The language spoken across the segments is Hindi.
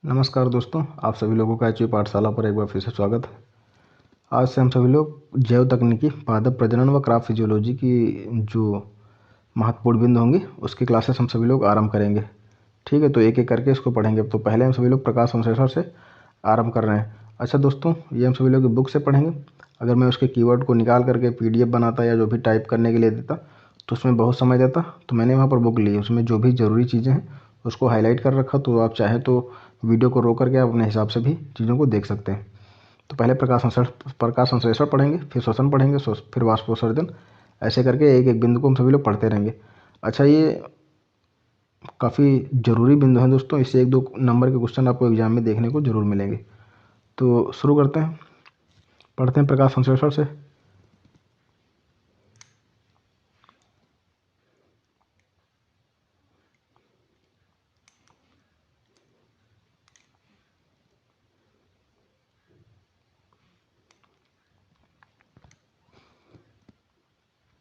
नमस्कार दोस्तों, आप सभी लोगों का एचवी पाठशाला पर एक बार फिर से स्वागत है। आज से हम सभी लोग जैव तकनीकी, पादप प्रजनन व क्रॉप फिजियोलॉजी की जो महत्वपूर्ण बिंदु होंगे उसकी क्लासेस हम सभी लोग आरंभ करेंगे। ठीक है, तो एक एक करके इसको पढ़ेंगे। तो पहले हम सभी लोग प्रकाश संश्लेषण से आरंभ कर रहे हैं। अच्छा दोस्तों, ये हम सभी लोग बुक से पढ़ेंगे। अगर मैं उसके कीवर्ड को निकाल करके PDF बनाता या जो भी टाइप करने के लिए देता तो उसमें बहुत समय जाता। तो मैंने वहाँ पर बुक ली, उसमें जो भी ज़रूरी चीज़ें हैं उसको हाईलाइट कर रखा। तो आप चाहे तो वीडियो को रोक करके आप अपने हिसाब से भी चीज़ों को देख सकते हैं। तो पहले प्रकाश संश्लेषण पढ़ेंगे, फिर श्वसन पढ़ेंगे, फिर वाष्पोत्सर्जन। ऐसे करके एक एक बिंदु को हम सभी लोग पढ़ते रहेंगे। अच्छा, ये काफ़ी ज़रूरी बिंदु हैं दोस्तों, इससे एक दो नंबर के क्वेश्चन आपको एग्जाम में देखने को ज़रूर मिलेंगे। तो शुरू करते हैं, पढ़ते हैं प्रकाश संश्लेषण से।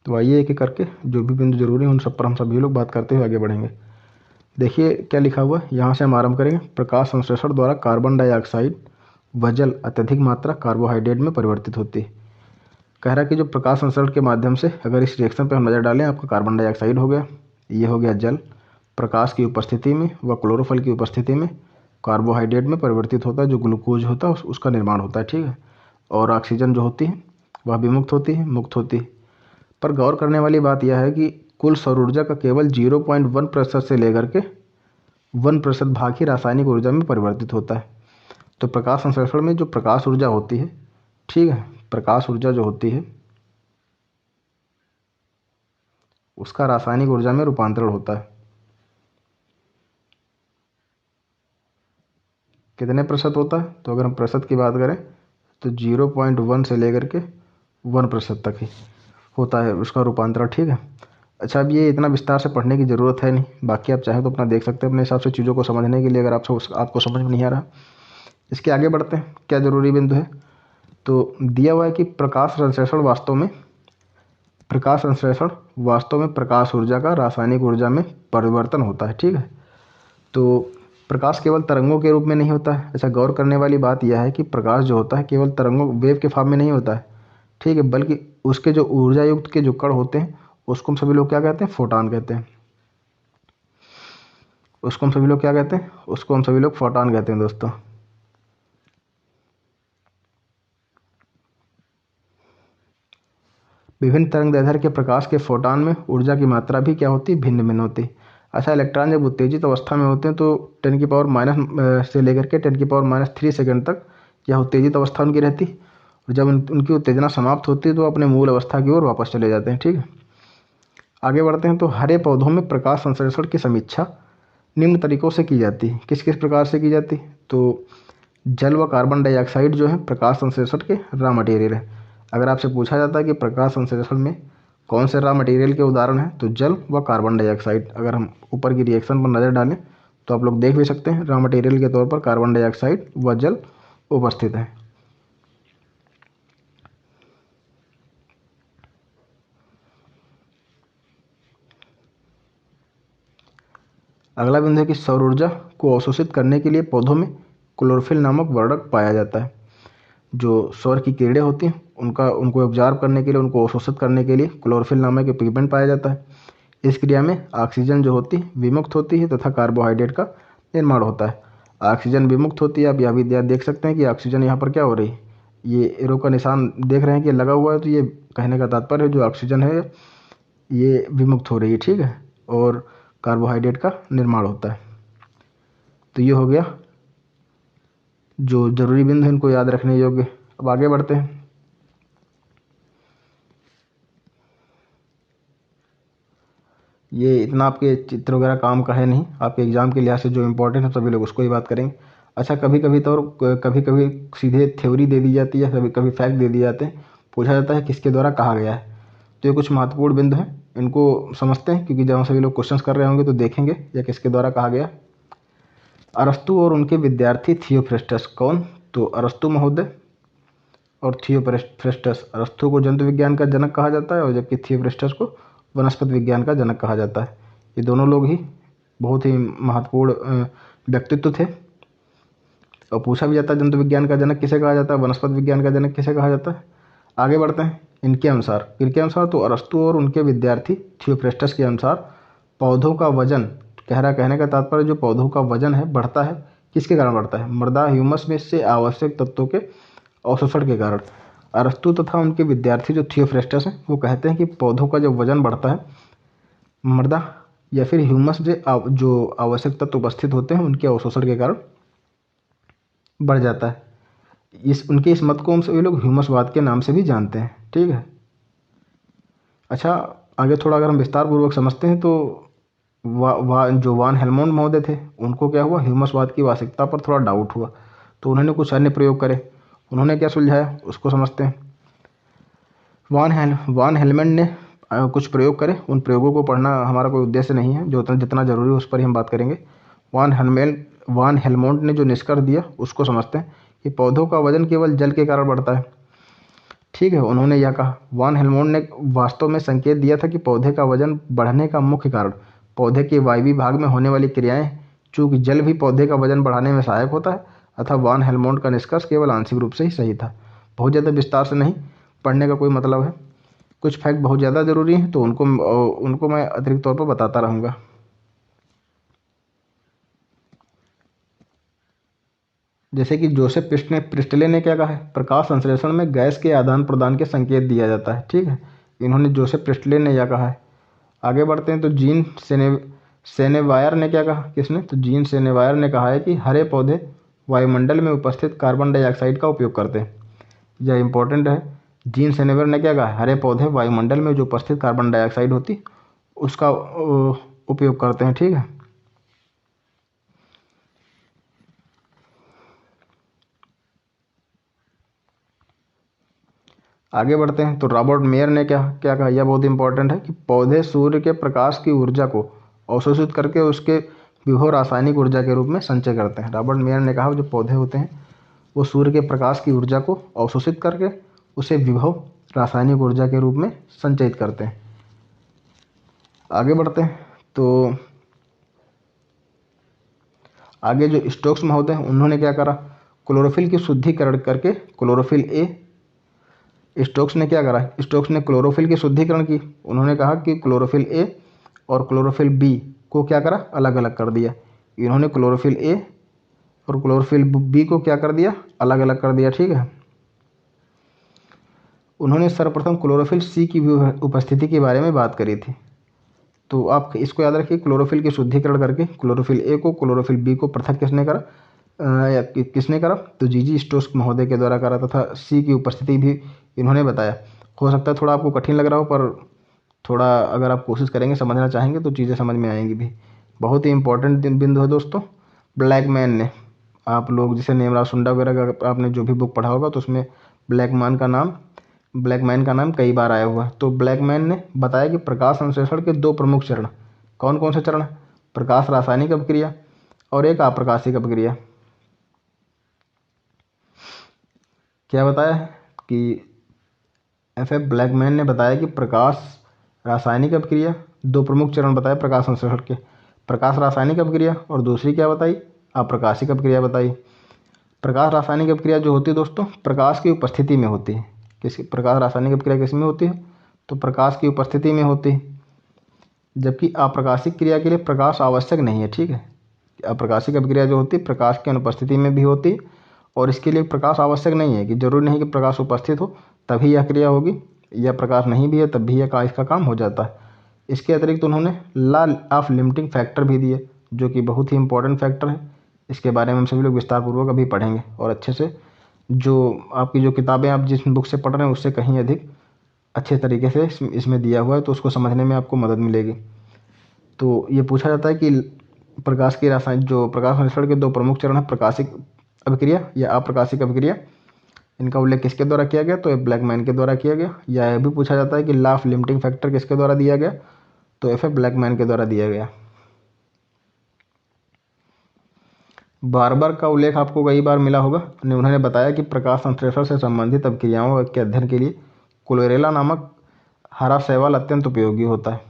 तो आइए एक एक करके जो भी बिंदु जरूरी हैं उन सब पर हम सभी लोग बात करते हुए आगे बढ़ेंगे। देखिए क्या लिखा हुआ है, यहाँ से हम आरंभ करेंगे। प्रकाश संश्लेषण द्वारा कार्बन डाइऑक्साइड व जल अत्यधिक मात्रा कार्बोहाइड्रेट में परिवर्तित होती है। कह रहा है कि जो प्रकाश संश्लेषण के माध्यम से अगर इस रिएक्शन पर हम नज़र डालें, आपका कार्बन डाइऑक्साइड हो गया, ये हो गया जल, प्रकाश की उपस्थिति में व क्लोरोफिल की उपस्थिति में कार्बोहाइड्रेट में परिवर्तित होता है, जो ग्लूकोज होता है उसका निर्माण होता है। ठीक है, और ऑक्सीजन जो होती है वह विमुक्त होती है, मुक्त होती है। पर गौर करने वाली बात यह है कि कुल सौर ऊर्जा का केवल 0.1% से लेकर के 1% भाग ही रासायनिक ऊर्जा में परिवर्तित होता है। तो प्रकाश संश्लेषण में जो प्रकाश ऊर्जा होती है, ठीक है, प्रकाश ऊर्जा जो होती है उसका रासायनिक ऊर्जा में रूपांतरण होता है। कितने प्रतिशत होता है? तो अगर हम प्रतिशत की बात करें तो 0.1 से लेकर के 1% तक ही होता है उसका रूपांतरण। ठीक है। अच्छा, अब ये इतना विस्तार से पढ़ने की ज़रूरत है नहीं, बाकी आप चाहे तो अपना देख सकते हैं अपने हिसाब से चीज़ों को समझने के लिए, अगर आपको समझ में नहीं आ रहा। इसके आगे बढ़ते हैं, क्या ज़रूरी बिंदु है। तो दिया हुआ है कि प्रकाश संश्लेषण वास्तव में प्रकाश ऊर्जा का रासायनिक ऊर्जा में परिवर्तन होता है। ठीक है, तो प्रकाश केवल तरंगों के रूप में नहीं होता है। ऐसा गौर करने वाली बात यह है कि प्रकाश जो होता है केवल तरंगों वेव के फॉर्म में नहीं होता है। ठीक है, बल्कि उसके जो ऊर्जा युक्त के जो कण होते हैं उसको हम सभी लोग क्या कहते हैं? फोटॉन कहते हैं। उसको हम सभी लोग क्या कहते हैं? उसको हम सभी लोग फोटॉन कहते हैं दोस्तों। विभिन्न तरंग दैर्ध्य के प्रकाश के फोटॉन में ऊर्जा की मात्रा भी क्या होती है? भिन्न भिन्न होती है। अच्छा, इलेक्ट्रॉन जब उत्तेजित अवस्था में होते हैं तो 10 से लेकर के 10 3 सेकंड तक यह उत्तेजित अवस्था उनकी रहती है, और जब उनकी उत्तेजना समाप्त होती है तो अपने मूल अवस्था की ओर वापस चले जाते हैं। ठीक है, आगे बढ़ते हैं। तो हरे पौधों में प्रकाश संश्लेषण की समीक्षा निम्न तरीकों से की जाती है। किस किस प्रकार से की जाती है? तो जल व कार्बन डाइऑक्साइड जो है प्रकाश संश्लेषण के रॉ मटेरियल है। अगर आपसे पूछा जाता है कि प्रकाश संश्लेषण में कौन से रॉ मटेरियल के उदाहरण हैं, तो जल व कार्बन डाइऑक्साइड। अगर हम ऊपर की रिएक्शन पर नज़र डालें तो आप लोग देख भी सकते हैं, रॉ मटेरियल के तौर पर कार्बन डाइऑक्साइड व जल उपस्थित है। अगला बिंदु है कि सौर ऊर्जा को अवशोषित करने के लिए पौधों में क्लोरोफिल नामक वर्णक पाया जाता है। जो सौर की किरणें होती हैं उनको ऑब्जर्व करने के लिए, उनको अवशोषित करने के लिए क्लोरोफिल नामक एक पिगमेंट पाया जाता है। इस क्रिया में ऑक्सीजन जो होती है विमुक्त होती है तथा कार्बोहाइड्रेट का निर्माण होता है। ऑक्सीजन विमुक्त होती है। आप यह भी देख सकते हैं कि ऑक्सीजन यहाँ पर क्या हो रही है, ये एरो का निशान देख रहे हैं कि लगा हुआ है, तो ये कहने का तात्पर्य है जो ऑक्सीजन है ये विमुक्त हो रही है। ठीक है, और कार्बोहाइड्रेट का निर्माण होता है। तो ये हो गया जो जरूरी बिंदु है, इनको याद रखने योग्य। अब आगे बढ़ते हैं। ये इतना आपके चित्र वगैरह काम का है नहीं, आपके एग्जाम के लिहाज से जो इम्पोर्टेंट है सभी लोग उसको ही बात करेंगे। अच्छा, कभी कभी तो कभी कभी सीधे थ्योरी दे दी जाती है, कभी कभी फैक्ट दे दिए जाते हैं, पूछा जाता है किसके द्वारा कहा गया है। तो ये कुछ महत्वपूर्ण बिंदु हैं, इनको समझते हैं, क्योंकि जब हम सभी लोग क्वेश्चंस कर रहे होंगे तो देखेंगे यह किसके द्वारा कहा गया। अरस्तु और उनके विद्यार्थी थियोफ्रेस्टस। कौन? तो अरस्तु महोदय और थियोफ्रेस्टस। अरस्तु को जंतु विज्ञान का जनक कहा जाता है और जबकि थियोफ्रेस्टस को वनस्पति विज्ञान का जनक कहा जाता है। ये दोनों लोग ही बहुत ही महत्वपूर्ण व्यक्तित्व थे। और पूछा भी जाता है जंतु विज्ञान का जनक किसे कहा जाता है, वनस्पति विज्ञान का जनक किसे कहा जाता है। आगे बढ़ते हैं। इनके अनुसार, किनके अनुसार, तो अरस्तु और उनके विद्यार्थी थियोफ्रेस्टस के अनुसार पौधों का वजन, कहने का तात्पर्य जो पौधों का वजन है बढ़ता है, किसके कारण बढ़ता है, मृदा ह्यूमस में से आवश्यक तत्वों के अवशोषण के कारण। अरस्तु तथा उनके विद्यार्थी जो थियोफ्रेस्टस हैं वो कहते हैं कि पौधों का जब वजन बढ़ता है मृदा या फिर ह्यूमस जो आवश्यक तत्व उपस्थित होते हैं उनके अवशोषण के कारण बढ़ जाता है। उनके इस मत को हम सभी लोग ह्यूमसवाद के नाम से भी जानते हैं। ठीक है। अच्छा, आगे थोड़ा अगर हम विस्तार पूर्वक समझते हैं तो जो वान हेलमोंड महोदय थे उनको क्या हुआ, ह्यूमसवाद की वास्तविकता पर थोड़ा डाउट हुआ, तो उन्होंने कुछ अन्य प्रयोग करे। उन्होंने क्या सुलझाया उसको समझते हैं। वान हेलमोंड ने कुछ प्रयोग करे। उन प्रयोगों को पढ़ना हमारा कोई उद्देश्य नहीं है, जो जितना जरूरी है उस पर ही हम बात करेंगे। वान हेलमोंड ने जो निष्कर्ष दिया उसको समझते हैं कि पौधों का वजन केवल जल के कारण बढ़ता है। ठीक है। उन्होंने यह कहा, वान हेलमोंड ने वास्तव में संकेत दिया था कि पौधे का वजन बढ़ने का मुख्य कारण पौधे के वायवीय भाग में होने वाली क्रियाएं, चूंकि जल भी पौधे का वजन बढ़ाने में सहायक होता है, अतः वान हेलमोंड का निष्कर्ष केवल आंशिक रूप से ही सही था। बहुत ज़्यादा विस्तार से नहीं पढ़ने का कोई मतलब है। कुछ फैक्ट बहुत ज़्यादा ज़रूरी हैं तो उनको मैं अतिरिक्त तौर पर बताता रहूँगा। जैसे कि जोसेफ प्रिस्टले ने क्या कहा है, प्रकाश संश्लेषण में गैस के आदान प्रदान के संकेत दिया जाता है। ठीक है। इन्होंने जोसेफ प्रिस्टले ने यह कहा है। आगे बढ़ते हैं तो जीन सेनेवायर ने क्या कहा, किसने, तो जीन सेनेवायर ने कहा है कि हरे पौधे वायुमंडल में उपस्थित कार्बन डाइऑक्साइड का उपयोग करते हैं। यह इंपॉर्टेंट है। जीन सेनेवायर ने क्या कहा, हरे पौधे वायुमंडल में जो उपस्थित कार्बन डाइऑक्साइड होती उसका उपयोग करते हैं। ठीक है। आगे बढ़ते हैं तो रॉबर्ट मेयर ने क्या क्या कहा, यह बहुत इंपॉर्टेंट है कि पौधे सूर्य के प्रकाश की ऊर्जा को अवशोषित करके उसके विभव रासायनिक ऊर्जा के रूप में संचय करते हैं। रॉबर्ट मेयर ने कहा जो पौधे होते हैं वो सूर्य के प्रकाश की ऊर्जा को अवशोषित करके उसे विभव रासायनिक ऊर्जा के रूप में संचयित करते हैं। आगे बढ़ते हैं तो आगे जो स्टोक्स महोदय हैं उन्होंने क्या करा, क्लोरोफिल की शुद्धिकरण करके क्लोरोफिल ए, स्टोक्स ने क्या करा, स्टोक्स ने क्लोरोफिल की शुद्धिकरण की। उन्होंने कहा कि क्लोरोफिल ए और क्लोरोफिल बी को क्या करा, अलग अलग कर दिया। इन्होंने क्लोरोफिल ए और क्लोरोफिल बी को क्या कर दिया, अलग अलग कर दिया। ठीक है। उन्होंने सर्वप्रथम क्लोरोफिल सी की भी उपस्थिति के बारे में बात करी थी। तो आप इसको याद रखिए, क्लोरोफिल की शुद्धिकरण करके क्लोरोफिल ए को क्लोरोफिल बी को पृथक किसने करा, किसने करा, तो जी स्टोक्स महोदय के द्वारा करा, तथा सी की उपस्थिति भी इन्होंने बताया। हो सकता है थोड़ा आपको कठिन लग रहा हो, पर थोड़ा अगर आप कोशिश करेंगे समझना चाहेंगे तो चीज़ें समझ में आएंगी भी। बहुत ही इंपॉर्टेंट बिंदु है दोस्तों। ब्लैकमैन ने, आप लोग जैसे नेमराज सुंडा वगैरह का आपने जो भी बुक पढ़ा होगा तो उसमें ब्लैकमैन का नाम कई बार आया हुआ है। तो ब्लैकमैन ने बताया कि प्रकाश संश्लेषण के दो प्रमुख चरण, कौन कौन से चरण, प्रकाश रासायनिक अपक्रिया और एक अप्रकाशिक अपक्रिया। क्या बताया है कि एफ ब्लैकमैन ने बताया कि प्रकाश रासायनिक अपक्रिया, दो प्रमुख चरण बताए प्रकाश संश्लेषण के, प्रकाश रासायनिक अपक्रिया और दूसरी क्या बताई, अप्रकाशिक अपक्रिया बताई। प्रकाश रासायनिक अपक्रिया जो होती है दोस्तों प्रकाश की उपस्थिति में होती है। किसी प्रकाश रासायनिक अपक्रिया किस में होती है, तो प्रकाश की उपस्थिति में होती है, जबकि अप्रकाशिक क्रिया के लिए प्रकाश आवश्यक नहीं है। ठीक है। अप्रकाशिक अपक्रिया जो होती है प्रकाश की अनुपस्थिति में भी होती है और इसके लिए प्रकाश आवश्यक नहीं है, कि जरूरी नहीं कि प्रकाश उपस्थित हो तभी यह क्रिया होगी, या प्रकाश नहीं भी है तब भी इसका काम हो जाता है। इसके अतिरिक्त उन्होंने लॉ ऑफ लिमिटिंग फैक्टर भी दिए, जो कि बहुत ही इंपॉर्टेंट फैक्टर है। इसके बारे में हम सभी लोग विस्तार पूर्वक अभी पढ़ेंगे और अच्छे से, जो आपकी जो किताबें आप जिस बुक से पढ़ रहे हैं उससे कहीं अधिक अच्छे तरीके से इसमें दिया हुआ है, तो उसको समझने में आपको मदद मिलेगी। तो ये पूछा जाता है कि प्रकाश की रासायनिक जो प्रकाश संश्लेषण के दो प्रमुख चरण है, प्रकाशिक अभिक्रिया या अप्रकाशिक अभिक्रिया, इनका उल्लेख किसके द्वारा किया गया, तो ब्लैकमैन के द्वारा किया गया। या यह भी पूछा जाता है कि लॉ ऑफ लिमिटिंग फैक्टर किसके द्वारा दिया गया, तो एफ ब्लैकमैन के द्वारा दिया गया। बार्बर का उल्लेख आपको कई बार मिला होगा। उन्होंने बताया कि प्रकाश संश्लेषण से संबंधित अभिक्रियाओं के अध्ययन के लिए क्लोरेला नामक हरा शैवाल अत्यंत उपयोगी होता है।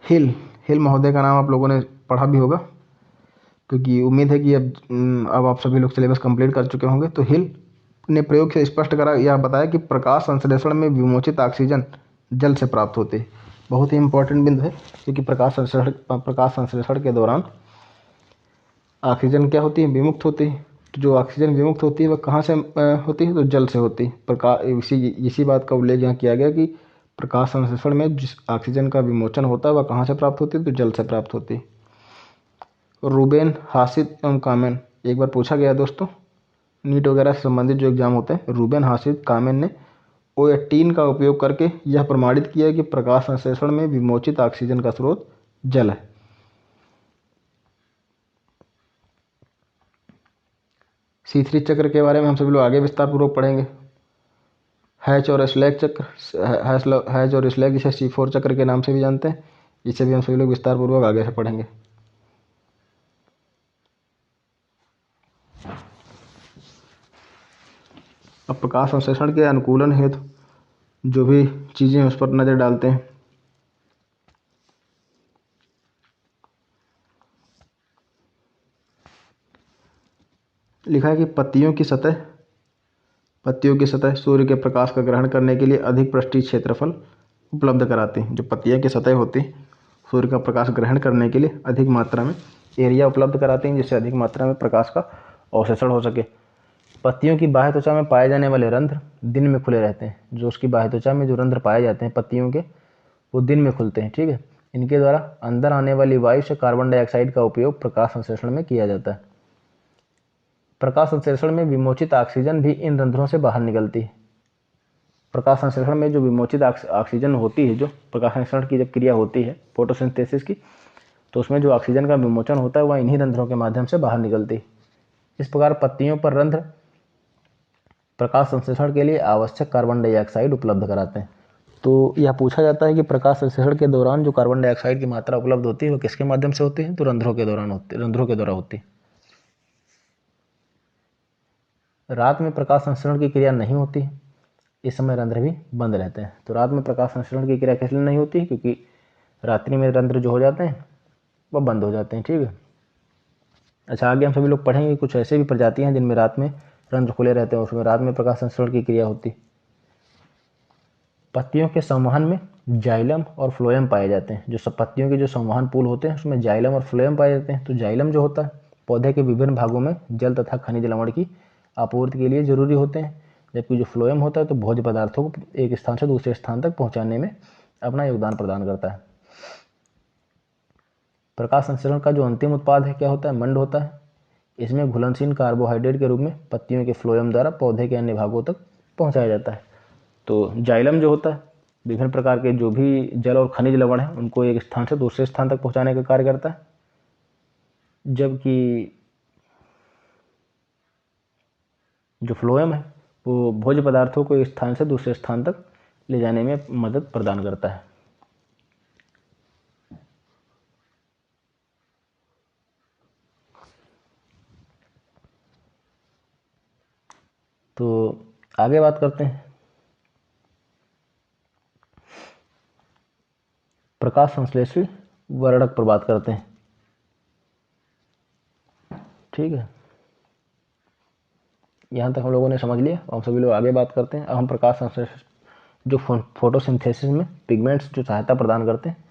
हिल हिल महोदय का नाम आप लोगों ने पढ़ा भी होगा, क्योंकि उम्मीद है कि अब आप सभी लोग सिलेबस कंप्लीट कर चुके होंगे। तो हिल ने प्रयोग से स्पष्ट करा या बताया कि प्रकाश संश्लेषण में विमोचित ऑक्सीजन जल से प्राप्त होते हैं। बहुत ही इंपॉर्टेंट बिंदु है, क्योंकि प्रकाश संश्लेषण के दौरान ऑक्सीजन क्या होती है, विमुक्त होती है। तो जो ऑक्सीजन विमुक्त होती है वह कहाँ से होती है, तो जल से होती है। इसी बात का उल्लेख यहाँ किया गया कि प्रकाश संश्लेषण में जिस ऑक्सीजन का विमोचन होता है वह कहाँ से प्राप्त होती है, तो जल से प्राप्त होती है। रूबेन, हासिद एवं कामेन, एक बार पूछा गया दोस्तों नीट वगैरह से संबंधित जो एग्जाम होते हैं, रूबेन, हासिद, कामेन ने O18 का उपयोग करके यह प्रमाणित किया कि प्रकाश संश्लेषण में विमोचित ऑक्सीजन का स्रोत जल है। C3 चक्र के बारे में हम सभी लोग आगे विस्तार पूर्वक पढ़ेंगे। हैच और स्लैग चक्र, हैच और स्लैग जिसे C4 चक्र के नाम से भी जानते हैं, इसे भी हम सभी लोग विस्तार पूर्वक आगे से पढ़ेंगे। अब प्रकाश संश्लेषण के अनुकूलन हेतु जो भी चीज़ें उस पर नज़र डालते हैं। लिखा है कि पत्तियों की सतह सूर्य के प्रकाश का ग्रहण करने के लिए अधिक पृष्ठीय क्षेत्रफल उपलब्ध कराती हैं। जो पत्तियों की सतह होती है सूर्य का प्रकाश ग्रहण करने के लिए अधिक मात्रा में एरिया उपलब्ध कराती हैं, जिससे अधिक मात्रा में प्रकाश का अवशोषण हो सके। पत्तियों की बाह्य त्वचा में पाए जाने वाले रंध्र दिन में खुले रहते हैं। जो उसकी बाह्य त्वचा में जो रंध्र पाए जाते हैं पत्तियों के, वो दिन में खुलते हैं। ठीक है, इनके द्वारा अंदर आने वाली वायु से कार्बन डाइऑक्साइड का उपयोग प्रकाश संश्लेषण में किया जाता है। प्रकाश संश्लेषण में विमोचित ऑक्सीजन भी इन रंध्रों से बाहर निकलती है। प्रकाश संश्लेषण में जो विमोचित ऑक्सीजन होती है, जो प्रकाश संश्लेषण की जब क्रिया होती है फोटोसिंथेसिस की, तो उसमें जो ऑक्सीजन का विमोचन होता है वह इन्हीं रंध्रों के माध्यम से बाहर निकलती है। इस प्रकार पत्तियों पर रंध्र प्रकाश संश्लेषण के लिए आवश्यक कार्बन डाइऑक्साइड उपलब्ध कराते हैं। तो यह पूछा जाता है कि प्रकाश संश्लेषण के दौरान जो कार्बन डाइऑक्साइड की मात्रा उपलब्ध होती है वो किसके माध्यम से होती है, तो रंध्रों के द्वारा होती है। रात में प्रकाश संश्लेषण की क्रिया नहीं होती है, इस समय रंध्र भी बंद रहते हैं। तो रात में प्रकाश संश्लेषण की क्रिया किस लिए नहीं होती है, क्योंकि रात्रि में रंध्र जो हो जाते हैं वह बंद हो जाते हैं। ठीक है, अच्छा आगे हम सभी लोग पढ़ेंगे कुछ ऐसे भी प्रजातियां हैं जिनमें रात में रंध्र खुले रहते हैं, उसमें रात में प्रकाश संश्लेषण की क्रिया होती है। पत्तियों के संवहन में जाइलम और फ्लोएम पाए जाते हैं। जो सब पत्तियों के जो संवहन पुल होते हैं उसमें जाइलम और फ्लोएम पाए जाते हैं। तो जाइलम जो होता है पौधे के विभिन्न भागों में जल तथा खनिज लवण की आपूर्ति के लिए जरूरी होते हैं, जबकि जो फ्लोएम होता है तो भोज्य पदार्थों को एक स्थान से दूसरे स्थान तक पहुंचाने में अपना योगदान प्रदान करता है। प्रकाश संश्लेषण का जो अंतिम उत्पाद है क्या होता है, मंड होता है। इसमें घुलनशील कार्बोहाइड्रेट के रूप में पत्तियों के फ्लोएम द्वारा पौधे के अन्य भागों तक पहुंचाया जाता है। तो जाइलम जो होता है विभिन्न प्रकार के जो भी जल और खनिज लवण है उनको एक स्थान से दूसरे स्थान तक पहुंचाने का कार्य करता है, जबकि जो फ्लोएम है वो भोज्य पदार्थों को एक स्थान से दूसरे स्थान तक ले जाने में मदद प्रदान करता है। तो आगे बात करते हैं प्रकाश संश्लेषी वर्णक पर बात करते हैं। ठीक है, यहाँ तक हम लोगों ने समझ लिया। हम सभी लोग आगे बात करते हैं। अब हम प्रकाश संश्लेषण जो फोटोसिंथेसिस में पिगमेंट्स जो सहायता प्रदान करते हैं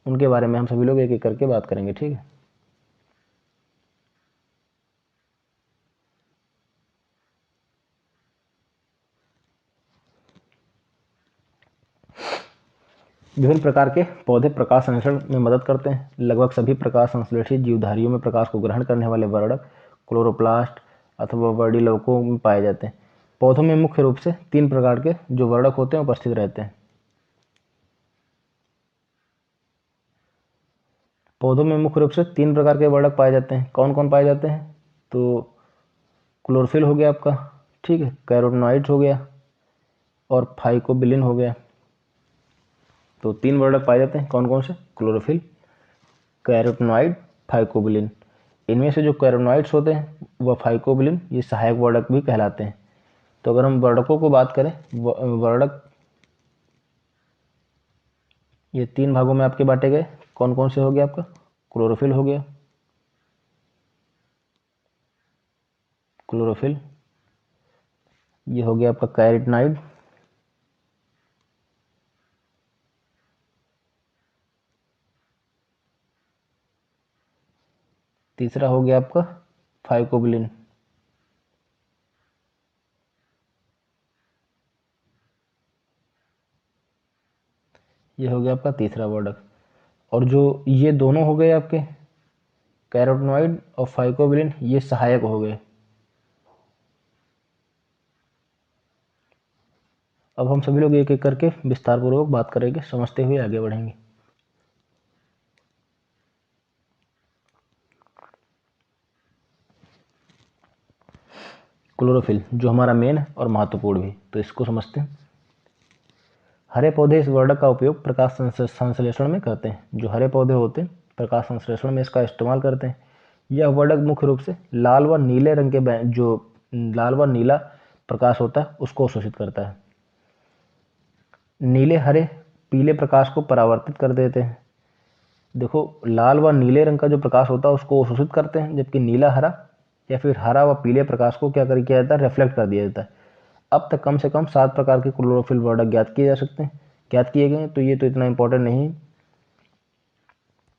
उनके बारे में हम सभी लोग एक एक करके बात करेंगे। ठीक है, विभिन्न प्रकार के पौधे प्रकाश संश्लेषण में मदद करते हैं। लगभग सभी प्रकाश संश्लेषी जीवधारियों में प्रकाश को ग्रहण करने वाले वर्णक क्लोरोप्लास्ट अथवा वर्णिलवकों में पाए जाते हैं। पौधों में मुख्य रूप से 3 प्रकार के जो वर्णक होते हैं उपस्थित रहते हैं। पौधों में मुख्य रूप से 3 प्रकार के वर्णक पाए जाते हैं। कौन कौन पाए जाते हैं, तो क्लोरोफिल हो गया आपका, ठीक है, कैरोटीनॉइड्स हो गया और फाइकोबिलिन हो गया। तो 3 वर्णक पाए जाते हैं, कौन कौन से, क्लोरोफिल, कैरोटीनॉइड, फाइकोबिलिन। इनमें से जो कैरोटीनॉइड्स होते हैं वह फाइकोबिलिन ये सहायक वर्णक भी कहलाते हैं। तो अगर हम वर्णकों को बात करें, वर्णक ये 3 भागों में आपके बांटे गए। कौन कौन से हो गया आपका? क्लोरोफिल हो गया, क्लोरोफिल। ये हो गया आपका कैरेटनाइड, तीसरा हो गया आपका फाइकोबिलिन, ये हो गया आपका तीसरा प्रोडक्ट। और जो ये दोनों हो गए आपके कैरोटनॉइड और फाइकोबिलिन, ये सहायक हो गए। अब हम सभी लोग एक एक करके विस्तार पूर्वक बात करेंगे, समझते हुए आगे बढ़ेंगे। क्लोरोफिल जो हमारा मेन है और महत्वपूर्ण भी, तो इसको समझते हैं। हरे पौधे इस वर्णक का उपयोग प्रकाश संश्लेषण में करते हैं। जो हरे पौधे होते हैं प्रकाश संश्लेषण में इसका इस्तेमाल करते हैं। यह वर्णक मुख्य रूप से लाल व नीले रंग के जो लाल व नीला प्रकाश होता है उसको अवशोषित करता है। नीले हरे पीले प्रकाश को परावर्तित कर देते हैं। देखो, लाल व नीले रंग का जो प्रकाश होता है उसको अवशोषित करते हैं, जबकि नीला हरा या फिर हरा व पीले प्रकाश को क्या किया जाता है? रिफ्लेक्ट कर दिया जाता है। अब तक कम से कम 7 प्रकार के क्लोरोफिल वर्णक ज्ञात किए जा सकते हैं, ज्ञात किए गए, तो ये तो इतना इंपॉर्टेंट नहीं है।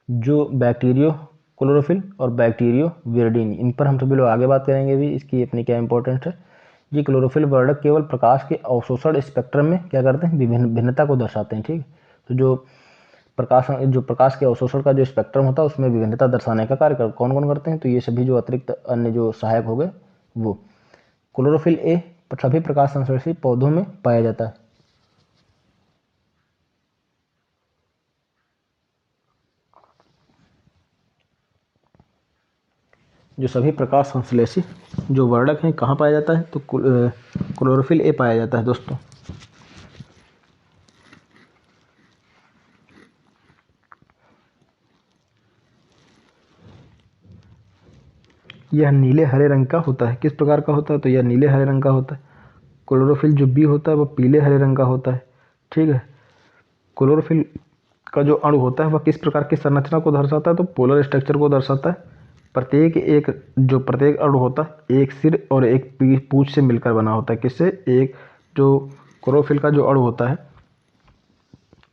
जो बैक्टीरियो क्लोरोफिल और बैक्टीरियो विरडीन, इन पर हम सभी लोग आगे बात करेंगे भी, इसकी अपनी क्या इंपॉर्टेंस है। ये क्लोरोफिल वर्णक केवल प्रकाश के अवशोषण स्पेक्ट्रम में क्या करते हैं? भिन्नता को दर्शाते हैं। ठीक है, तो जो प्रकाश के अवशोषण का जो स्पेक्ट्रम होता है उसमें विभिन्नता दर्शाने का कार्य कौन कौन करते हैं? तो ये सभी जो अतिरिक्त अन्य जो सहायक हो गए वो। क्लोरोफिल ए सभी प्रकाश संश्लेषी पौधों में पाया जाता है। जो सभी प्रकाश संश्लेषी जो वर्णक हैं कहाँ पाया जाता है? तो क्लोरोफिल ए पाया जाता है दोस्तों। यह नीले हरे रंग का होता है। किस प्रकार का होता है? तो यह नीले हरे रंग का होता है। क्लोरोफिल जो बी होता है वह पीले हरे रंग का होता है। ठीक है, क्लोरोफिल का जो अणु होता है वह किस प्रकार की संरचना को दर्शाता है? तो पोलर स्ट्रक्चर को दर्शाता है। प्रत्येक अणु होता है एक सिर और एक पूंछ से मिलकर बना होता है। किससे? एक जो क्लोरोफिल का जो अणु होता है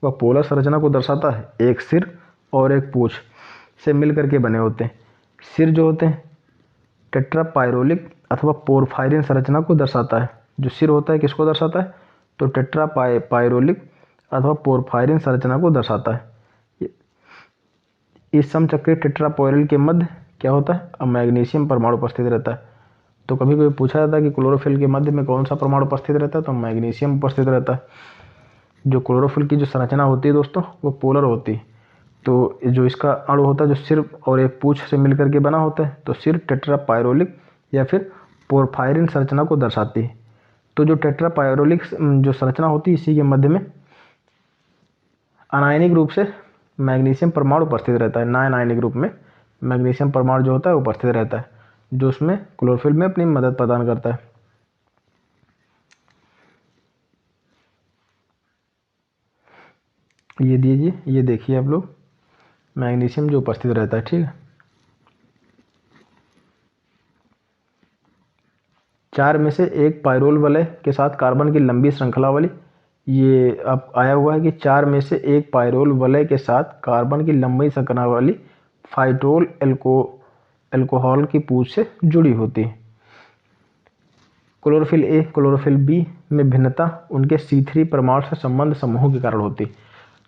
वह पोलर संरचना को दर्शाता है, एक सिर और एक पूंछ से मिलकर के बने होते हैं। सिर जो होते हैं टेट्रापायरोलिक अथवा पोरफायरिन संरचना को दर्शाता है। जो सिर होता है किसको दर्शाता है? तो टेट्रापायरोलिक अथवा पोरफायरिन संरचना को दर्शाता है। इस समचक्रीय टेट्रापायरोल के मध्य क्या होता है? अब मैग्नीशियम परमाणु उपस्थित रहता है। तो कभी कभी पूछा जाता है कि क्लोरोफिल के मध्य में कौन सा परमाणु उपस्थित रहता है? तो मैग्नीशियम उपस्थित रहता है। जो क्लोरोफिल की जो संरचना होती है दोस्तों वो पोलर होती है। तो जो इसका अणु होता है जो सिर और एक पूंछ से मिलकर के बना होता है, तो सिर टेट्रापायरोलिक या फिर पोरफायरिन संरचना को दर्शाती है। तो जो टेट्रापायरोलिक जो संरचना होती है इसी के मध्य में अनायनिक रूप से मैग्नीशियम परमाणु उपस्थित रहता है। नॉन आयनिक रूप में मैग्नीशियम परमाणु जो होता है उपस्थित रहता है, जो उसमें क्लोरोफिल में अपनी मदद प्रदान करता है। ये देखिए आप लोग, मैग्नीशियम जो उपस्थित रहता है। ठीक है, 4 में से एक पायरोल वलय के साथ कार्बन की लंबी श्रृंखला वाली, ये अब आया हुआ है कि 4 में से एक पायरोल वलय के साथ कार्बन की लंबी श्रृंखला वाली फाइटोल एल्कोहल की पूंछ से जुड़ी होती है। क्लोरोफिल ए क्लोरोफिल बी में भिन्नता उनके C3 परमाणु से संबंध समूह के कारण होती है।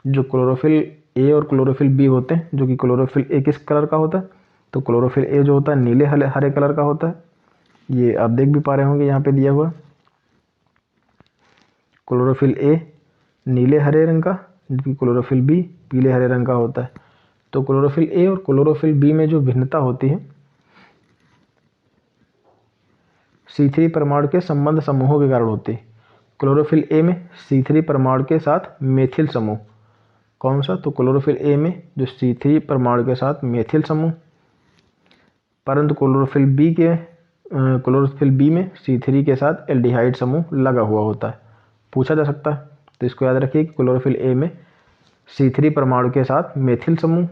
जो क्लोरोफिल ए और क्लोरोफिल बी होते हैं, जो कि क्लोरोफिल ए किस कलर का होता है? तो क्लोरोफिल ए जो होता है नीले हरे कलर का होता है। ये आप देख भी पा रहे होंगे यहाँ पे दिया हुआ क्लोरोफिल ए नीले हरे रंग का, जबकि क्लोरोफिल बी पीले हरे रंग का होता है। तो क्लोरोफिल ए और क्लोरोफिल बी में जो भिन्नता होती है C3 परमाणु के संबंध समूहों के कारण होती है। क्लोरोफिल ए में C3 परमाणु के साथ मेथिल समूह, कौन सा? तो क्लोरोफिल ए में जो C3 परमाणु के साथ मेथिल समूह, परंतु क्लोरोफिल बी में C3 के साथ एल्डिहाइड समूह लगा हुआ होता है। पूछा जा सकता है, तो इसको याद रखिए कि क्लोरोफिल ए में C3 परमाणु के साथ मेथिल समूह,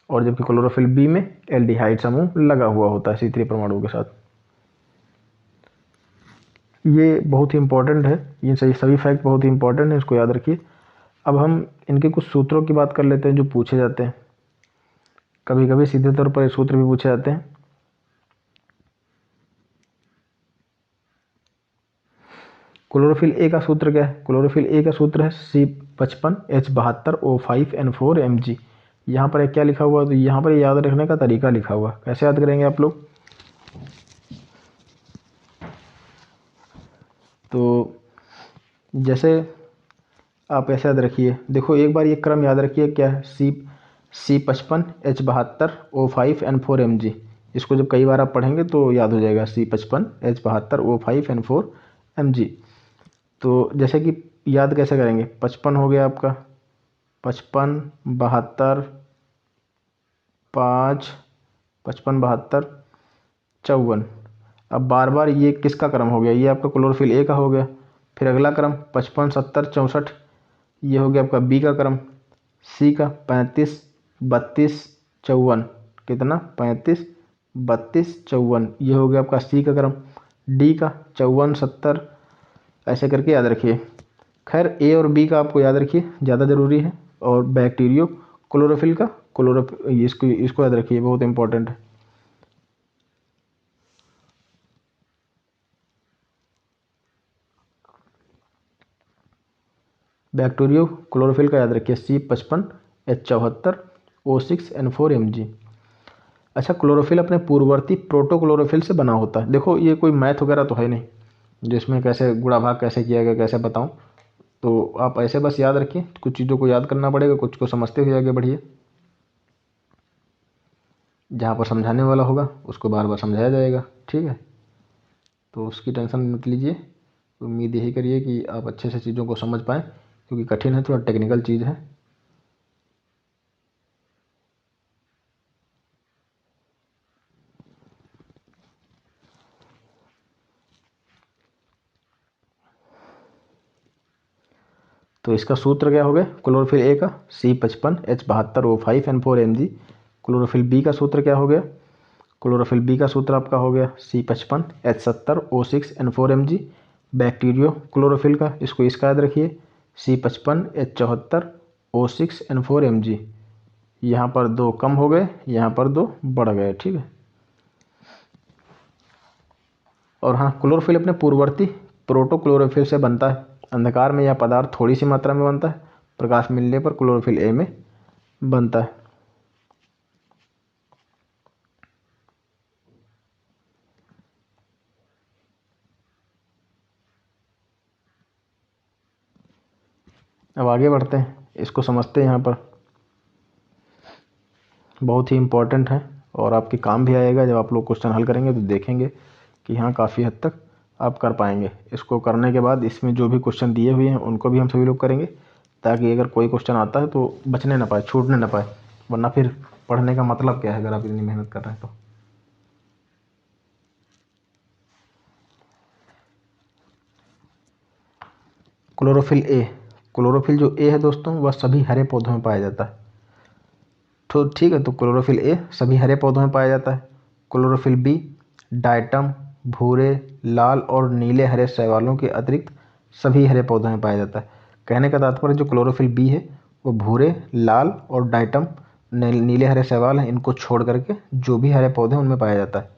और जबकि क्लोरोफिल बी में एल्डिहाइड समूह लगा हुआ होता है C3 परमाणु के साथ। ये बहुत ही इंपॉर्टेंट है, ये सभी फैक्ट बहुत ही इंपॉर्टेंट है, इसको याद रखिए। अब हम इनके कुछ सूत्रों की बात कर लेते हैं जो पूछे जाते हैं। कभी कभी सीधे तौर पर ये सूत्र भी पूछे जाते हैं। क्लोरोफिल ए का सूत्र क्या है? क्लोरोफिल ए का सूत्र है C55H72O5N4Mg। यहाँ पर क्या लिखा हुआ है? तो यहाँ पर याद रखने का तरीका लिखा हुआ है। कैसे याद करेंगे आप लोग? तो जैसे आप ऐसे याद रखिए, देखो एक बार ये क्रम याद रखिए, क्या है? C55H72O5N4Mg। इसको जब कई बार आप पढ़ेंगे तो याद हो जाएगा, C55H72O5N4Mg। तो जैसे कि याद कैसे करेंगे? 55 हो गया आपका, 55 72 5, 55 72 54। अब बार बार ये किसका क्रम हो गया? ये आपका क्लोरोफिल ए का हो गया। फिर अगला क्रम 55 70 64, ये हो गया आपका बी का क्रम। सी का 35 32 54, कितना? 35 32 54, ये हो गया आपका सी का क्रम। डी का 54 70, ऐसे करके याद रखिए। खैर ए और बी का आपको याद रखिए, ज़्यादा ज़रूरी है। और बैक्टीरियो क्लोरोफिल का इसको याद रखिए, बहुत इंपॉर्टेंट है। बैक्टीरियो क्लोरोफिल का याद रखिए, C55H74O6N4Mg। अच्छा, क्लोरोफिल अपने पूर्ववर्ती प्रोटोक्लोरोफिल से बना होता है। देखो ये कोई मैथ वगैरह तो है नहीं जिसमें कैसे गुणा भाग कैसे किया गया कैसे बताऊं, तो आप ऐसे बस याद रखिए। कुछ चीज़ों को याद करना पड़ेगा, कुछ को समझते हुए आगे बढ़िए। जहाँ पर समझाने वाला होगा उसको बार बार समझाया जाएगा, ठीक है? तो उसकी टेंशन मत लीजिए। उम्मीद यही करिए कि आप अच्छे से चीज़ों को समझ पाएँ, क्योंकि कठिन है, थोड़ा टेक्निकल चीज़ है। तो इसका सूत्र क्या हो गया? क्लोरोफिल ए का C55H72O5N4Mg। क्लोरोफिल बी का सूत्र क्या हो गया? क्लोरोफिल बी का सूत्र आपका हो गया C55H70O6N4Mg। बैक्टीरियो क्लोरोफिल का, इसका याद रखिए, C55H74O6N4Mg। यहाँ पर दो कम हो गए, यहाँ पर दो बढ़ गए, ठीक है? और हाँ, क्लोरोफिल अपने पूर्ववर्ती प्रोटोक्लोरोफिल से बनता है। अंधकार में यह पदार्थ थोड़ी सी मात्रा में बनता है, प्रकाश मिलने पर क्लोरोफिल ए में बनता है। अब आगे बढ़ते हैं, इसको समझते हैं। यहाँ पर बहुत ही इम्पोर्टेंट है और आपके काम भी आएगा। जब आप लोग क्वेश्चन हल करेंगे तो देखेंगे कि हाँ काफ़ी हद तक आप कर पाएंगे। इसको करने के बाद इसमें जो भी क्वेश्चन दिए हुए हैं उनको भी हम सभी लोग करेंगे, ताकि अगर कोई क्वेश्चन आता है तो बचने ना पाए, छूटने ना पाए। वरना फिर पढ़ने का मतलब क्या है अगर आप इतनी मेहनत कर रहे हैं तो। क्लोरोफिल जो ए है दोस्तों, वह सभी हरे पौधों में पाया जाता है। तो ठीक है, तो क्लोरोफिल ए सभी हरे पौधों में पाया जाता है। क्लोरोफिल बी डायटम, भूरे, लाल और नीले हरे शैवालों के अतिरिक्त सभी हरे पौधों में पाया जाता है। कहने का तात्पर्य जो क्लोरोफिल बी है वो भूरे, लाल और डायटम नीले हरे शैवाल हैं, इनको छोड़ करके जो भी हरे पौधे हैं उनमें पाया जाता है।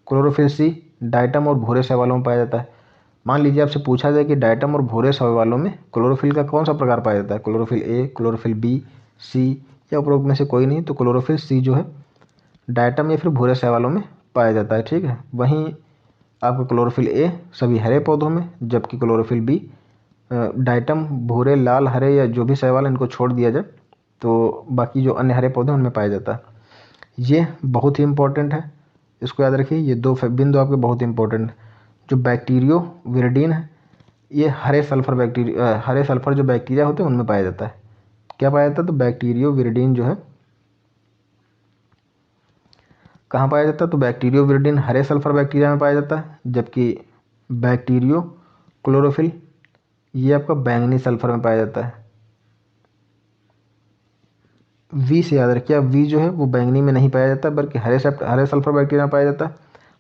क्लोरोफिल सी डायटम और भूरे शैवालों में पाया जाता है। मान लीजिए आपसे पूछा जाए कि डायटम और भूरे शैवालों में क्लोरोफिल का कौन सा प्रकार पाया जाता है? क्लोरोफिल ए, क्लोरोफिल बी, सी या उपरोक्त में से कोई नहीं, तो क्लोरोफिल सी जो है डायटम या फिर भूरे शैवालों में पाया जाता है, ठीक है? वहीं आपका क्लोरोफिल ए सभी हरे पौधों में, जबकि क्लोरोफिल बी डायटम, भूरे, लाल, हरे या जो भी शैवाल इनको छोड़ दिया जाए तो बाकी जो अन्य हरे पौधे उनमें पाया जाता है। ये बहुत ही इंपॉर्टेंट है, इसको याद रखिए। ये दो बिंदु आपके बहुत इंपॉर्टेंट है। जो बैक्टीरियो विरिडीन है, ये हरे सल्फर जो बैक्टीरिया होते हैं उनमें पाया जाता है। क्या पाया जाता है? तो बैक्टीरियो विरिडीन जो है कहाँ पाया जाता है? तो बैक्टीरियो विरिडीन हरे सल्फर बैक्टीरिया में पाया जाता है, जबकि बैक्टीरियो क्लोरोफिल ये आपका बैंगनी सल्फर में पाया जाता है। वी से याद रखिए, अब वी जो है वो बैंगनी में नहीं पाया जाता बल्कि हरे सल्फर बैक्टीरिया में पाया जाता है।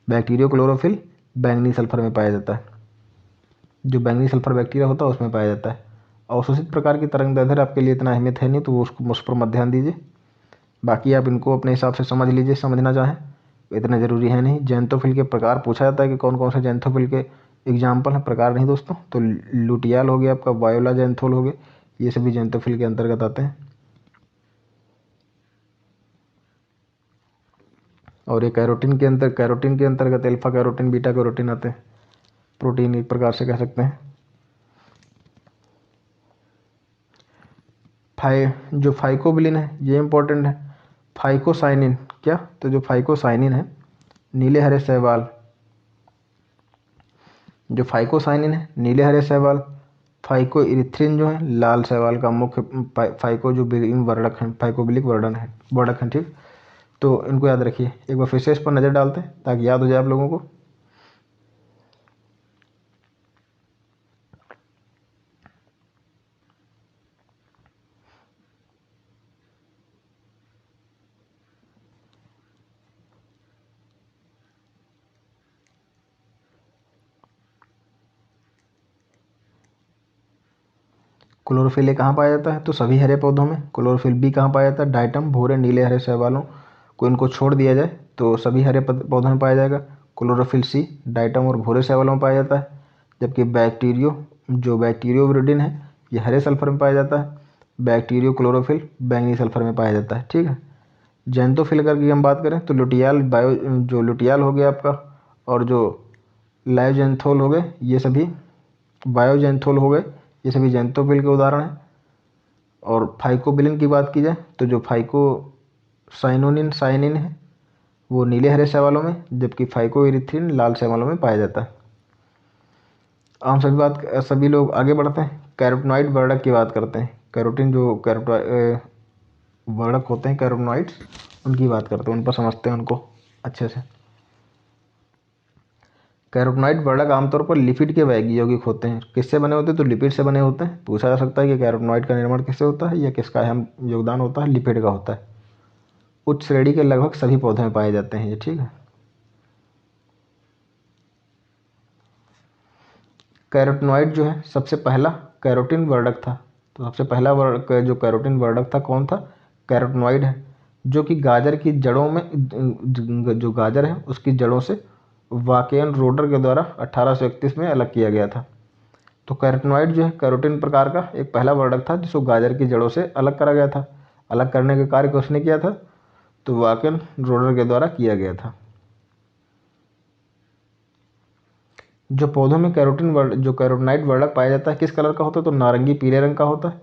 बैक्टीरियो क्लोरोफिल बैंगनी सल्फर में पाया जाता है, जो बैंगनी सल्फर बैक्टीरिया होता है उसमें पाया जाता है। अवशोषित प्रकार की तरंग दैर्ध्य आपके लिए इतना अहमियत है नहीं, तो वो उस पर मत ध्यान दीजिए। बाकी आप इनको अपने हिसाब से समझ लीजिए, समझना चाहें इतना ज़रूरी है नहीं। जैंथोफिल के प्रकार पूछा जाता है कि कौन कौन से जैंथोफिल के एग्जाम्पल हैं, प्रकार नहीं दोस्तों। तो लुटियाल हो गया आपका, वायोला जैंथोल हो गए, ये सभी जैंथोफिल के अंतर्गत आते हैं। और ये कैरोटीन के अंतर्गत अल्फा कैरोटीन बीटा कैरोटीन आते हैं, प्रोटीन एक प्रकार से कह सकते हैं। जो फाइकोबिलिन है ये इंपॉर्टेंट है। फाइकोसाइनिन क्या, तो जो फाइकोसाइनिन है नीले हरे शैवाल, जो फाइकोसाइनिन है नीले हरे शैवाल। फाइको इरिथ्रिन जो है लाल शैवाल का मुख्य फाइको जो वर्णक है, फाइकोबिलिक वर्णक है, ठीक। तो इनको याद रखिए, एक बार फिर से इस पर नज़र डालते हैं ताकि याद हो जाए आप लोगों को। क्लोरोफिल ए कहाँ पाया जाता है, तो सभी हरे पौधों में। क्लोरोफिल बी कहाँ पाया जाता है, डाइटम भूरे नीले हरे शैवालों को इनको छोड़ दिया जाए तो सभी हरे पौधों में पाया जाएगा। क्लोरोफिल सी डाइटम और भूरे शैवालों में पाया जाता है। जबकि बैक्टीरियोविरिडिन है ये हरे सल्फर में पाया जाता है। बैक्टीरियो क्लोरोफिल बैंगनी सल्फर में पाया जाता है, ठीक है। जैंथोफिल की हम बात करें तो लुटियाल हो गया आपका, और जो लायोजेंथोल हो गए ये सभी, बायोजेंथोल हो गए ये सभी जैंथोफिल के उदाहरण हैं। और फाइकोबिलिन की बात की जाए तो जो साइनिन है वो नीले हरे शैवालों में, जबकि फाइकोइरिथ्रिन लाल शैवालों में पाया जाता है। हम सभी लोग आगे बढ़ते हैं, कैरोटीनॉइड वर्णक की बात करते हैं। कैरोटीन जो वर्णक होते हैं कैरोटीनॉइड्स, उनकी बात करते हैं, उन पर समझते हैं उनको अच्छे से। कैरोटीनॉइड वर्णक आमतौर पर लिपिड के वैगी यौगिक होते हैं। किससे बने होते हैं, तो लिपिड से बने होते हैं। पूछा जा सकता है कि कैरोटीनॉइड का निर्माण किससे होता है या किसका अहम योगदान होता है, लिपिड का होता है। उच्च श्रेणी के लगभग सभी पौधों में पाए जाते हैं ये, ठीक है। कैरोटीनॉइड जो है सबसे पहला कैरोटीन वर्णक था, तो सबसे पहला जो कैरोटीन वर्णक था कौन था, कैरोटीनॉइड है, जो कि गाजर की जड़ों में, जो गाजर है उसकी जड़ों से वाकेन रोडर के द्वारा 1831 में अलग किया गया था। तो कैरोटीनॉइड जो है कैरोटीन प्रकार का एक पहला वर्णक था जिसको गाजर की जड़ों से अलग करा गया था। अलग करने के कार्य को उसने किया था, तो वाकेन रोडर के द्वारा किया गया था। जो पौधों में जो कैरोटीनॉइड वर्णक पाया जाता है किस कलर का होता है, तो नारंगी पीले रंग का होता है।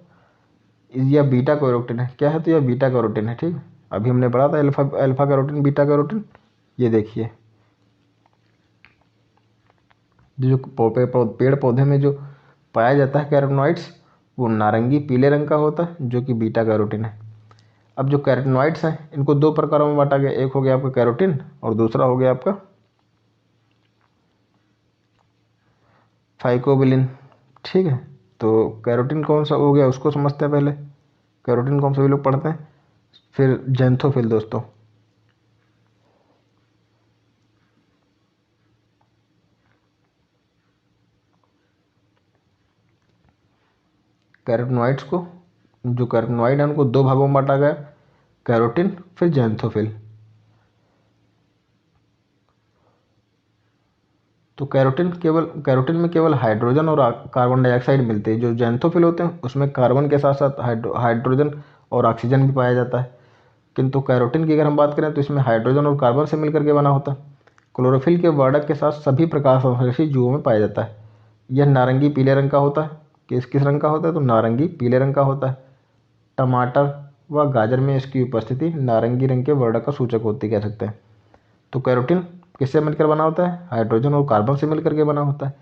यह बीटा कैरोटीन है, क्या है, तो यह बीटा कैरोटीन है, ठीक है। अभी हमने पढ़ा था अल्फा कैरोटीन बीटा कैरोटीन। ये देखिए जो पेड़ पौधे में जो पाया जाता है कैरोटीनॉइड्स वो नारंगी पीले रंग का होता है, जो कि बीटा कैरोटीन है। अब जो कैरोटीनॉइड्स हैं इनको दो प्रकारों में बांटा गया, एक हो गया आपका कैरोटीन और दूसरा हो गया आपका फाइकोबिलिन, ठीक है। तो कैरोटीन कौन सा हो गया उसको समझते हैं पहले। कैरोटीन को हम सभी लोग पढ़ते हैं। फिर जैंथोफिल दोस्तों, कैरोटीनॉइड्स को, जो कैरोटीनॉइड है उनको दो भागों में बांटा गया, कैरोटीन फिर जैंथोफिल। तो कैरोटीन में केवल हाइड्रोजन और कार्बन डाइऑक्साइड मिलते हैं। जो जैंथोफिल होते हैं उसमें कार्बन के साथ साथ हाइड्रोजन और ऑक्सीजन भी पाया जाता है। किंतु कैरोटीन की अगर हम बात करें तो इसमें हाइड्रोजन और कार्बन से मिलकर के बना होता है। क्लोरोफिल के वर्णक के साथ सभी प्रकाश संश्लेषी जीवों में पाया जाता है। यह नारंगी पीले रंग का होता है। किस रंग का होता है, तो नारंगी पीले रंग का होता है। टमाटर व गाजर में इसकी उपस्थिति नारंगी रंग के वर्णक का सूचक होती कह सकते हैं। तो कैरोटीन किससे मिलकर बना होता है, हाइड्रोजन और कार्बन से मिलकर के बना होता है।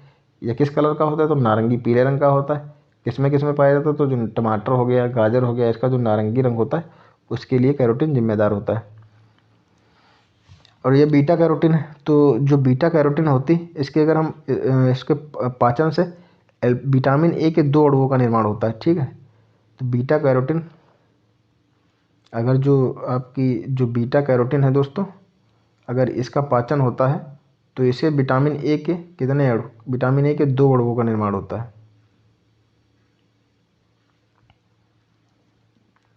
यह किस कलर का होता है, तो नारंगी पीले रंग का होता है। किसमें पाया जाता है, तो जो टमाटर हो गया, गाजर हो गया, इसका जो नारंगी रंग होता है उसके लिए कैरोटीन जिम्मेदार होता है। और ये बीटा कैरोटीन है, तो जो बीटा कैरोटीन होती है इसके अगर हम इसके पाचन से विटामिन ए के दो अणुओं का निर्माण होता है, ठीक है। तो बीटा कैरोटीन अगर जो आपकी जो बीटा कैरोटीन है दोस्तों, अगर इसका पाचन होता है तो इसे विटामिन ए के कितने अणु, विटामिन ए के 2 अणुओं का निर्माण होता है।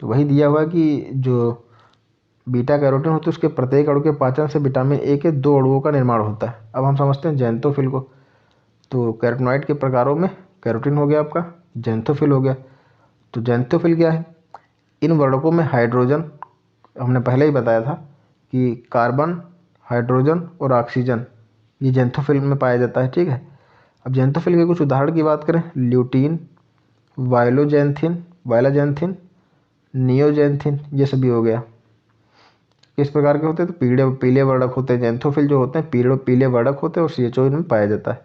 तो वही दिया हुआ है कि जो बीटा कैरोटीन होती है उसके प्रत्येक अणु के पाचन से विटामिन ए के 2 अणुओं का निर्माण होता है। अब हम समझते हैं जैंथोफिल को। तो कैरोटीनॉइड के प्रकारों में कैरोटीन हो गया आपका, जैंथोफिल हो गया। तो जैंथोफिल क्या है? इन वर्णकों में हाइड्रोजन, हमने पहले ही बताया था कि कार्बन, हाइड्रोजन और ऑक्सीजन ये जैंथोफिल में पाया जाता है, ठीक है। अब जैंथोफिल के कुछ उदाहरण की बात करें, ल्यूटीन, वायलाजैंथिन, नियोजैंथिन, ये सभी हो गया। किस प्रकार के होते हैं? तो पीले वर्णक होते हैं। जैंथोफिल जो होते हैं पीले वर्णक होते हैं और CHO इनमें पाया जाता है।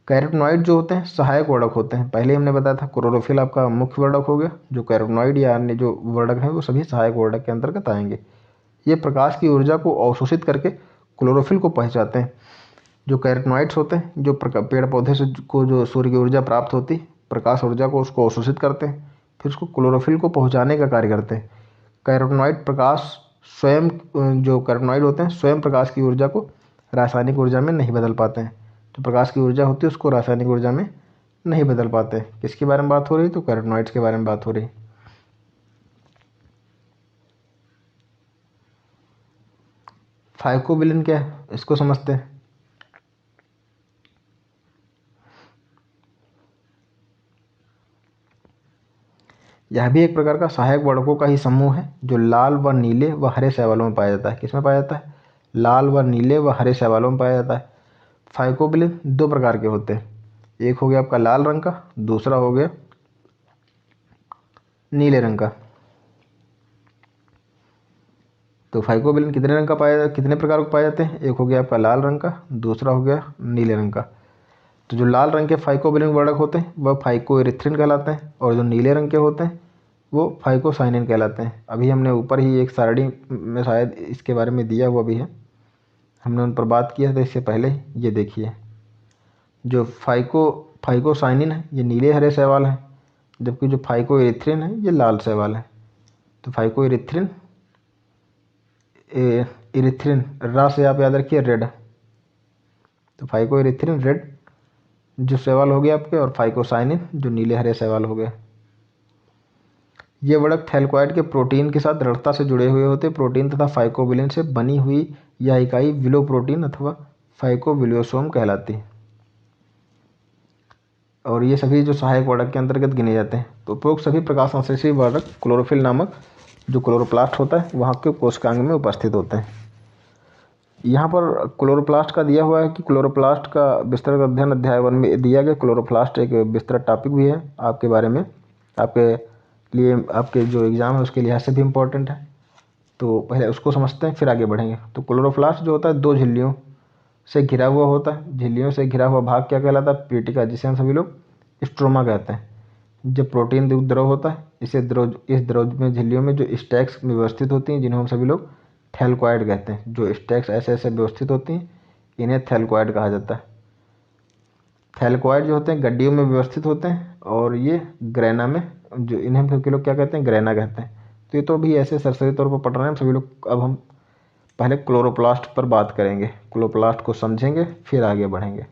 कैरोटीनॉइड जो होते हैं सहायक वर्णक होते हैं। पहले हमने बताया था क्लोरोफिल आपका मुख्य वर्णक हो गया, जो कैरोटीनॉइड या अन्य जो वर्णक हैं वो सभी सहायक वर्णक के अंतर्गत आएंगे। ये प्रकाश की ऊर्जा को अवशोषित करके क्लोरोफिल को पहुंचाते हैं। जो कैरोटीनॉइड्स होते हैं, जो पेड़ पौधे से को जो सूर्य की ऊर्जा प्राप्त होती, प्रकाश ऊर्जा को उसको अवशोषित करते हैं, फिर उसको क्लोरोफिल को पहुंचाने का कार्य करते हैं। कैरोटीनॉइड प्रकाश स्वयं, जो कैरोटीनॉइड होते हैं स्वयं प्रकाश की ऊर्जा को रासायनिक ऊर्जा में नहीं बदल पाते हैं। तो प्रकाश की ऊर्जा होती है उसको रासायनिक ऊर्जा में नहीं बदल पाते। किसके बारे में बात हो रही है? तो कैरोटीनॉइड्स के बारे में बात हो रही है। फाइकोबिलिन क्या है इसको समझते हैं। यह भी एक प्रकार का सहायक वर्णकों का ही समूह है जो लाल व नीले व हरे शैवालों में पाया जाता है। किसमें पाया जाता है? लाल व नीले व हरे शैवालों में पाया जाता है। फाइकोबिलिन 2 प्रकार के होते हैं, एक हो गया आपका लाल रंग का, दूसरा हो गया नीले रंग का। तो फाइकोबिलिन कितने प्रकार के पाए जाते हैं? एक हो गया आपका लाल रंग का, दूसरा हो गया नीले रंग का। तो जो लाल रंग के फाइकोबिलिन वर्णक होते हैं वह फाइकोएरिथ्रिन कहलाते हैं, और जो नीले रंग के होते हैं वो फाइकोसाइनिन कहलाते हैं। अभी हमने ऊपर ही एक सारणी में शायद इसके बारे में दिया हुआ भी है, हमने उन पर बात किया था इससे पहले। ये देखिए, जो फाइकोसाइनिन है ये नीले हरे शैवाल हैं, जबकि जो फाइकोएरिथ्रिन है ये लाल शैवाल है। तो फाइकोएरिथ्रिन, इरिथ्रिन रा से आप याद रखिए रेड, तो फाइकोएरिथ्रिन रेड जो शैवाल हो गया आपके, और फाइकोसाइनिन जो नीले हरे शैवाल हो गए। ये वर्णक थैलेकॉइड के प्रोटीन के साथ दृढ़ता से जुड़े हुए होते। प्रोटीन तथा फाइकोबिलिन से बनी हुई यह इकाई विलो प्रोटीन अथवा फाइकोविलियोसोम कहलाती है। और ये सभी जो सहायक वर्णक के अंतर्गत गिने जाते हैं। तो उपरोक्त सभी प्रकाश संश्लेषी वर्णक क्लोरोफिल नामक जो क्लोरोप्लास्ट होता है वहाँ के कोशिकांग में उपस्थित होते हैं। यहाँ पर क्लोरोप्लास्ट का दिया हुआ है कि क्लोरोप्लास्ट का विस्तृत अध्ययन अध्याय 1 में दिया गया। क्लोरोप्लास्ट एक विस्तृत टॉपिक भी है आपके बारे में, आपके लिए, आपके जो एग्ज़ाम है उसके लिहाज से भी इम्पोर्टेंट है। तो पहले उसको समझते हैं फिर आगे बढ़ेंगे। तो क्लोरोप्लास्ट जो होता है 2 झिल्लियों से घिरा हुआ होता है। झिल्लियों से घिरा हुआ भाग क्या कहलाता है? पीटिका, जिसे हम सभी लोग स्ट्रोमा कहते हैं। जब प्रोटीन द्रव होता है इस द्रव में झिल्लियों में जो स्टैक्स में व्यवस्थित होती हैं, जिन्हें हम सभी लोग थैलेकॉइड कहते हैं। जो स्टैक्स ऐसे ऐसे व्यवस्थित होती हैं इन्हें थैलेकॉइड कहा जाता है। थैलेकॉइड जो होते हैं गड्डियों में व्यवस्थित होते हैं, और ये ग्रेना में, जो इन्हें हम सभी लोग क्या कहते हैं? ग्रेना कहते हैं। तो ये तो अभी ऐसे सरसरी तौर पर पढ़ रहे हैं हम सभी लोग। अब हम पहले क्लोरोप्लास्ट पर बात करेंगे, क्लोरोप्लास्ट को समझेंगे फिर आगे बढ़ेंगे।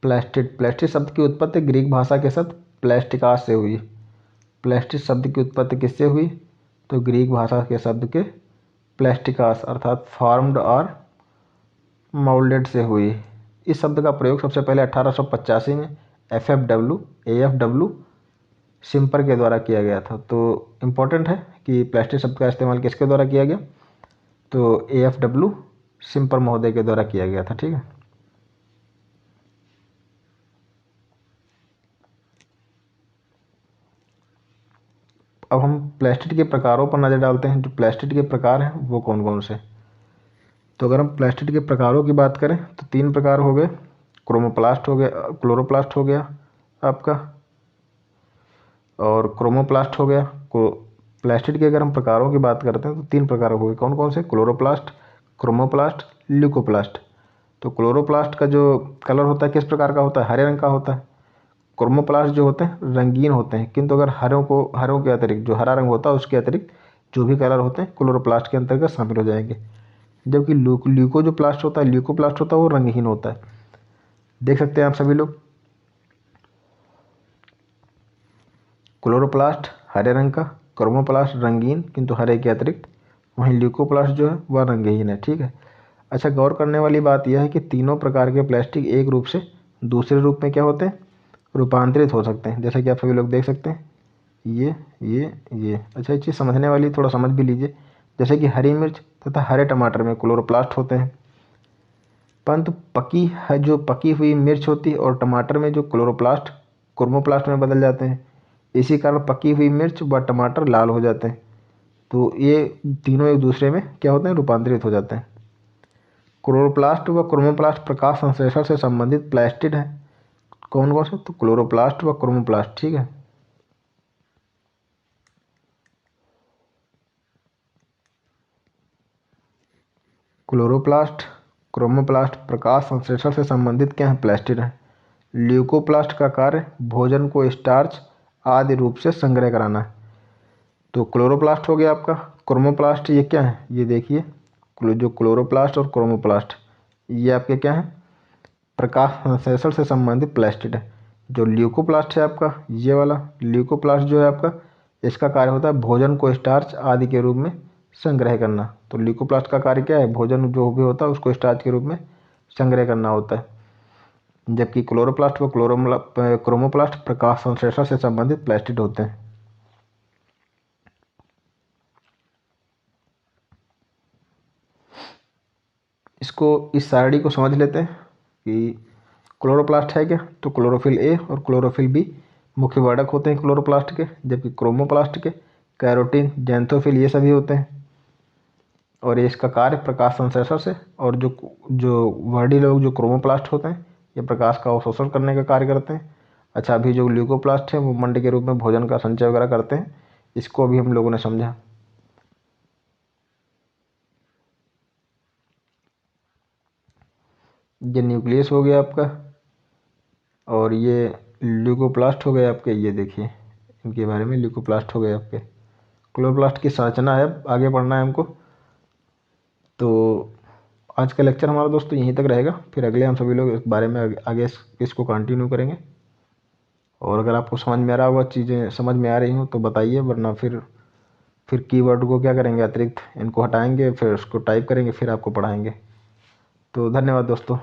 प्लास्टिड शब्द की उत्पत्ति ग्रीक भाषा के शब्द प्लास्टिकास से हुई। प्लास्टिड शब्द की उत्पत्ति किससे हुई? तो ग्रीक भाषा के शब्द के प्लास्टिकास अर्थात फॉर्म्ड और माउल्डेड से हुई। इस शब्द का प्रयोग सबसे पहले 1885 में AFW सिम्पर के द्वारा किया गया था। तो इम्पोर्टेंट है कि प्लास्टिक शब्द का इस्तेमाल किसके द्वारा किया गया? तो AFW सिम्पर महोदय के द्वारा किया गया था, ठीक है। अब हम प्लास्टिड के प्रकारों पर नज़र डालते हैं। जो प्लास्टिड के प्रकार हैं वो कौन कौन से? तो अगर हम प्लास्टिड के प्रकारों की बात करें तो 3 प्रकार हो गए। क्रोमोप्लास्ट हो गया, क्लोरोप्लास्ट हो गया आपका, और क्रोमोप्लास्ट हो गया। को प्लास्टिड की अगर हम प्रकारों की बात करते हैं तो 3 प्रकार हो गए। कौन कौन से? Chloroplast, chromoplast, leucoplast. तो क्लोरोप्लास्ट का जो कलर होता है किस प्रकार का होता है? हरे रंग का होता है। क्रोमोप्लास्ट जो होते हैं रंगीन होते हैं, किंतु अगर हरों के अतिरिक्त जो हरा रंग होता है उसके अतिरिक्त जो भी कलर होते हैं क्लोरोप्लास्ट के अंतर्गत शामिल हो जाएंगे। जबकि ल्यूको जो प्लास्ट होता है, ल्यूकोप्लास्ट होता है वो रंगहीन होता है। देख सकते हैं आप सभी लोग, क्लोरोप्लास्ट हरे रंग का, क्रोमोप्लास्ट रंगीन किंतु हरे के अतिरिक्त, वहीं ल्यूकोप्लास्ट जो है वह रंगहीन है। ठीक है। अच्छा, गौर करने वाली बात यह है कि तीनों प्रकार के प्लास्टिक एक रूप से दूसरे रूप में क्या होते हैं? रूपांतरित हो सकते हैं। जैसे कि आप सभी लोग देख सकते हैं, ये। अच्छा, ये चीज़ समझने वाली, थोड़ा समझ भी लीजिए। जैसे कि हरी मिर्च तथा हरे टमाटर में क्लोरोप्लास्ट होते हैं, परंतु जो पकी हुई मिर्च होती है और टमाटर में जो क्लोरोप्लास्ट क्रोमोप्लास्ट में बदल जाते हैं। इसी कारण पकी हुई मिर्च व टमाटर लाल हो जाते हैं। तो ये तीनों एक दूसरे में क्या होते हैं? रूपांतरित हो जाते हैं। क्लोरोप्लास्ट व क्रोमोप्लास्ट प्रकाश संश्लेषण से संबंधित प्लास्टिड है। कौन कौन से? तो क्लोरोप्लास्ट व क्रोमोप्लास्ट। ठीक है। क्लोरोप्लास्ट, क्रोमोप्लास्ट प्रकाश संश्लेषण से संबंधित क्या है? प्लास्टिड है। ल्यूकोप्लास्ट का कार्य भोजन को स्टार्च आदि रूप से संग्रह कराना है। तो क्लोरोप्लास्ट हो गया आपका। क्रोमोप्लास्ट ये क्या है? ये देखिए, जो क्लोरोप्लास्ट और क्रोमोप्लास्ट ये आपके क्या है? प्रकाश संश्लेषण से संबंधित प्लास्टिड है। जो ल्यूकोप्लास्ट है आपका, ये वाला ल्यूकोप्लास्ट जो है आपका, इसका कार्य होता है भोजन को स्टार्च आदि के रूप में संग्रह करना। तो ल्यूकोप्लास्ट का कार्य क्या है? भोजन जो भी होता है उसको स्टार्च के रूप में संग्रह करना होता है। जबकि क्लोरोप्लास्ट व क्रोमोप्लास्ट प्रकाश संश्लेषण से संबंधित प्लास्टिड होते हैं। इस सारणी को समझ लेते हैं कि क्लोरोप्लास्ट है क्या? तो क्लोरोफिल ए और क्लोरोफिल बी मुख्य वर्णक होते हैं क्लोरोप्लास्ट के, जबकि क्रोमोप्लास्ट के कैरोटीन, जैंथोफिल ये सभी होते हैं। और ये इसका कार्य प्रकाश संश्लेषण से, और जो जो वर्णी लोग जो क्रोमोप्लास्ट होते हैं ये प्रकाश का अवशोषण करने का कार्य करते हैं। अच्छा, अभी जो ल्यूकोप्लास्ट है वो मंड के रूप में भोजन का संचय वगैरह करते हैं। इसको अभी हम लोगों ने समझा। ये न्यूक्लियस हो गया आपका, और ये ल्यूकोप्लास्ट हो गए आपके। ये देखिए, इनके बारे में ल्यूकोप्लास्ट हो गए आपके। क्लोरोप्लास्ट की संरचना है, आगे पढ़ना है हमको। तो आज का लेक्चर हमारा दोस्तों यहीं तक रहेगा, फिर अगले हम सभी लोग इस बारे में आगे इसको कंटिन्यू करेंगे। और अगर आपको समझ में आ रहा होगा, चीज़ें समझ में आ रही हो तो बताइए, वरना फिर कीवर्ड को क्या करेंगे? अतिरिक्त इनको हटाएंगे, फिर उसको टाइप करेंगे, फिर आपको पढ़ाएंगे। तो धन्यवाद दोस्तों।